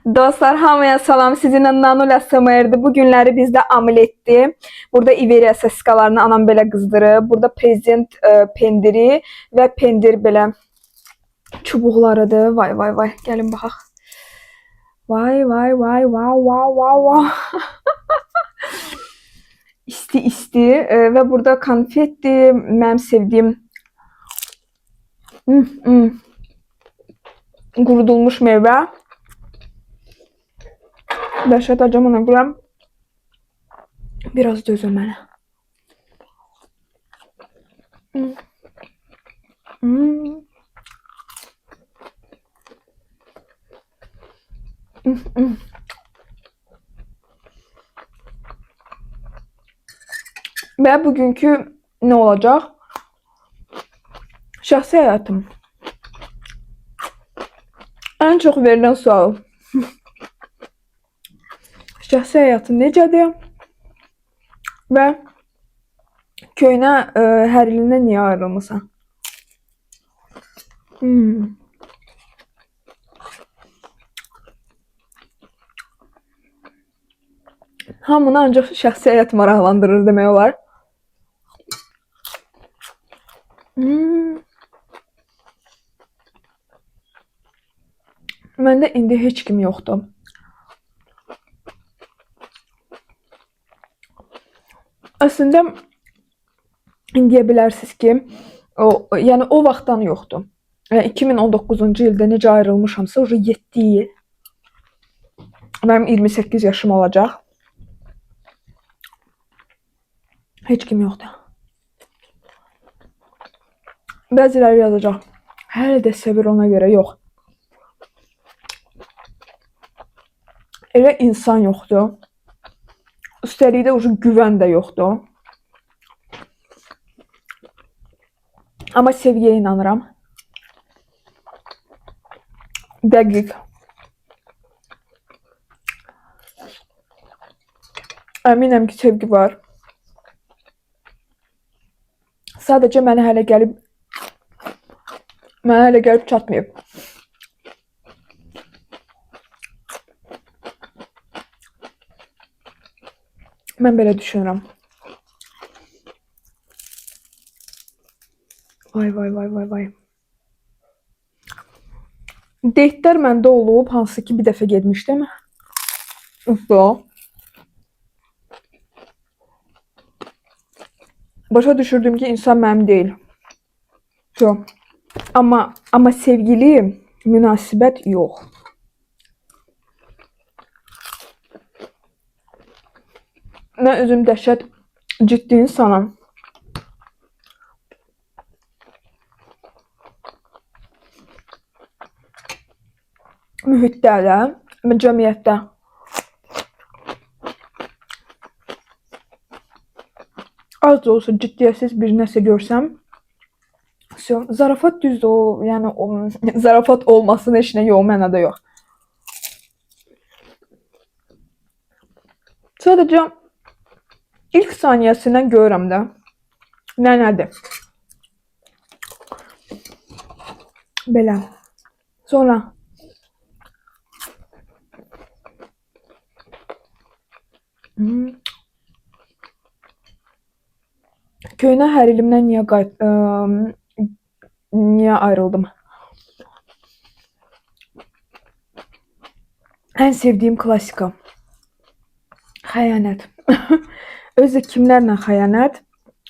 Dostlar hamıya salam. Sizinlə Nanula SMR'di. Bu günləri bizdə amuletdi. Burada İveriya səsiskalarını anam belə qızdırıb. Burada prezident pendiri və pendir belə çubuqlarıdır. Vay vay vay. Gəlin baxaq. Vay vay vay wow wow wow wow. İsti və burada konfetdir. Mənim sevdiyim qurudulmuş meyvə. Dəhşət acam ona görə biraz dözün mənə. Və bugünkü nə olacaq? Şəxsi həyatım. Ən çox verilən sual. Şəxsi həyatın necədir? Və köynə hərilindən niyə ayrılmısan? Hamını ancaq şəxsi həyat maraqlandırır demək olar. Məndə indi heç kim yoxdur. Əslində deyə bilərsiniz ki, yəni o vaxtdan yoxdur. 2019-cu ildə necə ayrılmışamsa, 7 il. Mənim 28 yaşım olacaq. Heç kim yoxdur. Bəziləri yazacaq. Hələ də sevir ona görə yox. Elə insan yoxdur. Üstəlik də güvən də yoxdur. Amma sevgiyə inanıram. Dəqiq. Əminəm ki, sevgi var. Sadəcə mənə hələ gəlib çatmayıb. Mən belə düşünürəm. Vay vay vay vay vay. Deytlər məndə olub, hansı ki bir dəfə getmişdim. Başa düşürdüm ki insan mənim deyil. Amma sevgili, münasibət yox. Mən özüm dəhşət ciddi insanım. Mühitdə də, cəmiyyətdə. Az da olsa ciddiyyətsiz bir nəsə görsəm, zarafat düzdür o, yəni zarafat olmasın heç nə yox, mənada yox. Sadəcə ilk saniyəsindən görürəm də nədir. Belə. Sonra köynə hərilimdən niyə ayrıldım? Ən sevdiyim klassika. Xəyanət. Özü kimlərlə xəyanət?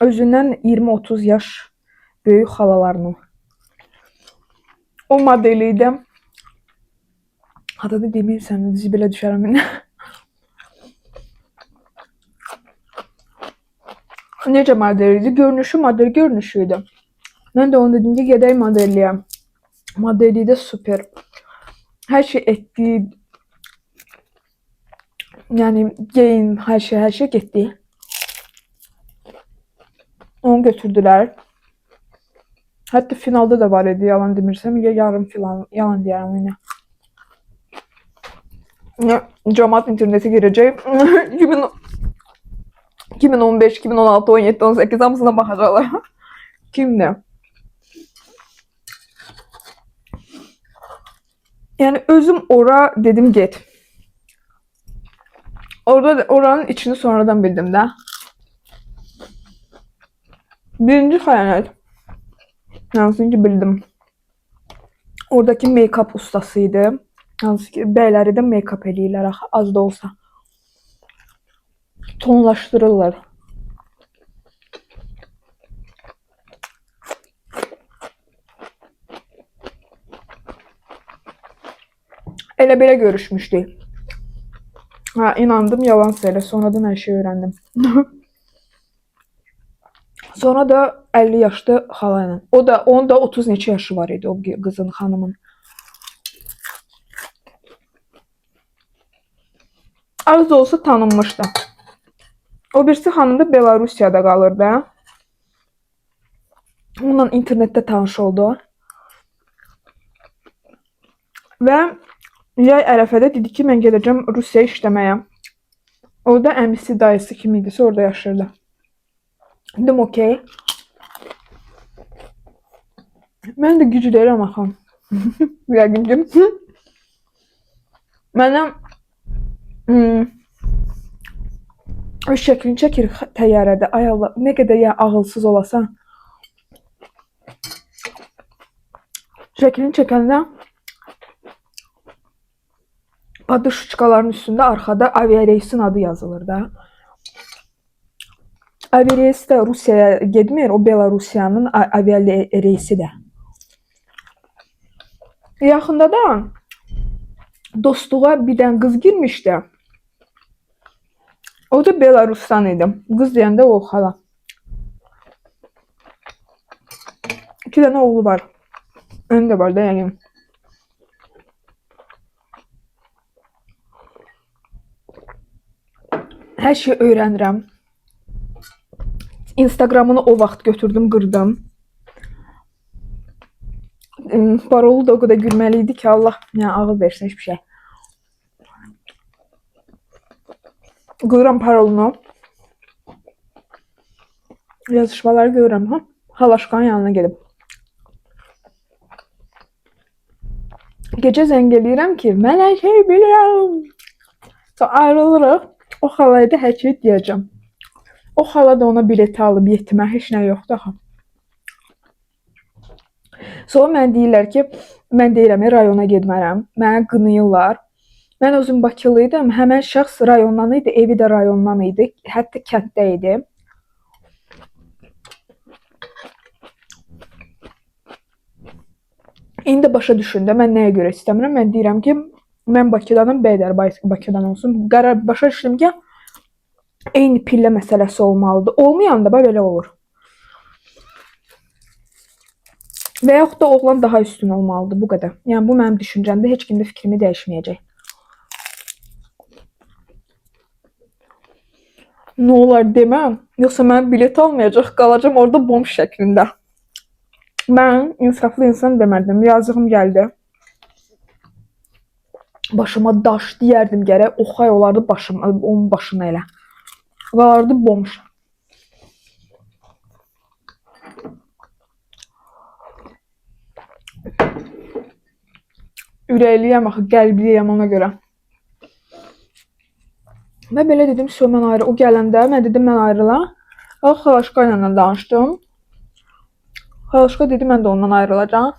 Özündən 20-30 yaş böyük xalalarının. O modeli idi. Adını deməyirsən, zibilə düşərəm. Necə model idi? Görünüşü model görünüşüydü. Mən də onu dedim ki, gedək modelliyəm. Modeli də super. Hər şey etdi. Yəni geyin, hər şey getdi. Onu götürdülər. Hətta finalda da var idi, yalan demirsəm. Ya yarım filan, yalan deyərəm yine. Cəmaat internete girəcək. 2015, 2016, 17, 18 hamısına baxacaqlar. Kimdir? Yani özüm ora dedim get. Oranın içini sonradan bildim de. Birinci xəyanət. Hansı ki bildim. Oradakı make-up ustasıydı. Hansı ki bəyləri də make-up eləyirlər axı, az da olsa. Tonlaşdırırlar. Elə belə görüşmüşdük. Ha, inandım, yalan söyle. Sonradan her şeyi öğrendim. Sonra da 50 yaşlı halayla. Onun da 30 neçə yaşı var idi o kızın, hanımın. Az da olsa tanınmışdı. O birisi hanım da Belarusiyada qalırdı. Onunla internetdə tanış oldu. Və yay ərəfədə dedi ki, mən gedəcəm Rusiyaya işləməyə. Orada əmisi, dayısı kim idisə orada yaşayırdı. Dedim, okey. Mən də gücü deyirəm axım. Yəqin ki. Mənə öz şəklini çəkir təyyarədə. Ay Allah, nə qədər ya ağılsız olasan. Şəklini çəkəndə padışçıqaların üstündə arxada aviareysin adı yazılır da. Aviareys də Rusiyaya getmir, o Belarusiyanın aviareysi də. Yaxında da dostluğa bir dənə qız girmişdi. O da Belarusdan idi. Qız deyəndə o xala. 2 dənə oğlu var. Ön də var da yəqin. Hər şeyi öyrənirəm. Instagramını o vaxt götürdüm, qırdım. Parolu da o qədər gülməli idi ki, Allah yəni, ağıl versin hiçbir şey. Qıram parolunu. Yazışmaları görürəm. Ha? Halaşkanın yanına gedib. Gecə zəng eləyirəm ki, mən hər şey bilirəm. Sonra ayrılırıq. O xalaya da hər şey deyəcəm. O xala da ona bileti alıb yetimə, heç nə yoxdur axı. Sonra mən deyirlər ki, mən deyirəm, rayona getmərəm. Mənə qınayırlar. Mən özüm Bakılı idim. Həmən şəxs rayondan idi, evi də rayondan idi. Hətta kənddə idi. İndi başa düşün də, mən nəyə görə istəmirəm? Mən deyirəm ki, mən Bakıdanım, bəylər Bakıdan olsun. Qərar başa düşdüm ki, eyni pillə məsələsi olmalıdır. Olmayan da belə olur. Və yaxud da oğlan daha üstün olmalıdır, bu qədər. Yəni, bu mənim düşüncəmdə heç kimdə fikrimi dəyişməyəcək. Nə olar deməm, yoxsa mən bilet almayacaq, qalacam orada bomb şəklində. Mən insaflı insan demədim, yazığım gəldi. Başıma daş deyərdim gərək, oxay olardı onun başına elə. Qalardı bomb. Ürəkliyəm axı, qəlbliyəm ona görə. Və belə dedim, mən ayrı. O gələndə mən dedim, mən ayrılam. Xalaşqa ilə danışdım. Xalaşqa dedi, mən də ondan ayrılacağım.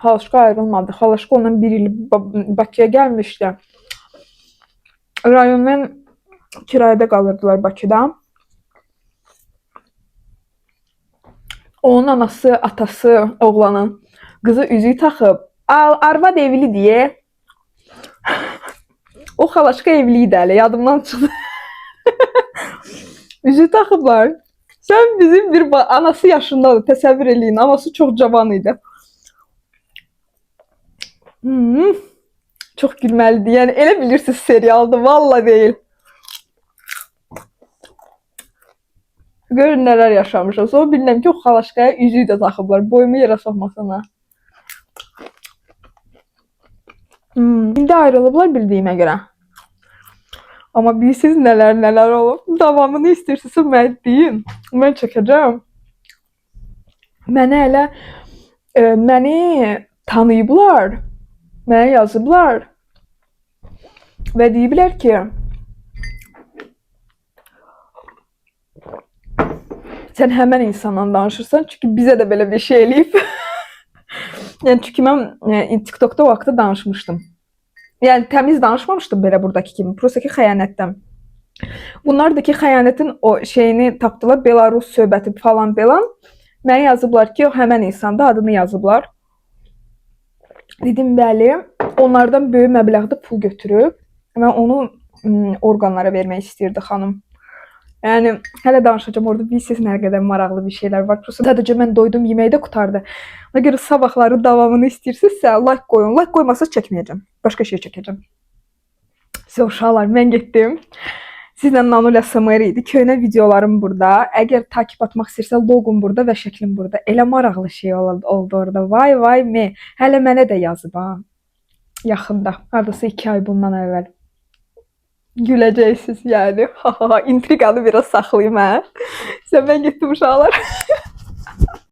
Xalaşqa ayrılmadı. Xalaşqa ondan bir il Bakıya gəlmişdi. Rayondan kirayədə qalırdılar Bakıda. Onun anası, atası, oğlanın qızı üzüyü taxıb. Arvad evli deyə. O xalaşqa evli idi hələ, yadımdan çıxdı. Üzüyü taxıblar. Sən bizim bir anası yaşındadır, təsəvvür eləyin. Anası çox cavan idi. Çox gülməlidir. Yəni elə bilirsiniz serialdır, valla deyil. Görün nələr yaşamışam. Sonra bilirəm ki, o xalaşqaya üzüyü də taxıblar. Boyumu yerə soxmasına. İndi ayrılıblar bildiyimə görə. Amma bilirsiniz nələr olub. Davamını istəyirsinizsə mən deyin. Mən çəkəcəm. Məni tanıyıblar. Mənə yazıblar və deyiblər ki, sən həmən insandan danışırsan, çünki bizə də belə bir şey eləyib. Yəni, çünki mən TikTokda o vaxtda danışmışdım. Yəni, təmiz danışmamışdım belə buradakı kimi. Prosta ki, xəyanətdən. Bunlar da ki, xəyanətin o şeyini tapdılar, Belarus söhbəti falan filan. Mənə yazıblar ki, o həmən insanda adını yazıblar. Dedim, bəli, onlardan böyük məbləğdə pul götürüb. Mən onu orqanlara vermək istəyirdi xanım. Yəni, hələ danışacağım, orada bilsiniz nə qədər maraqlı bir şeylər var. Prosta sadəcə mən doydum, yeməyi də qurtardı. Ona görə sabahları davamını istəyirsinizsə, like qoyun. Like qoymasaz çəkməyəcəm. Başqa şey çəkəcəm. Sizə uşaqlar, mən getdim. Sizlə Nanul ASMR idi. Köhnə videolarım burada. Əgər takip atmaq istəyirsə, loqum burada və şəklim burada. Elə maraqlı şey oldu orada. Vay vay me. Hələ mənə də yazıb ha. Yaxında. Hardasa 2 ay bundan əvvəl. Güləcəksiniz yəni. İntriqanı biraz saxlayayım hə. Sən mən getdim uşaqlar.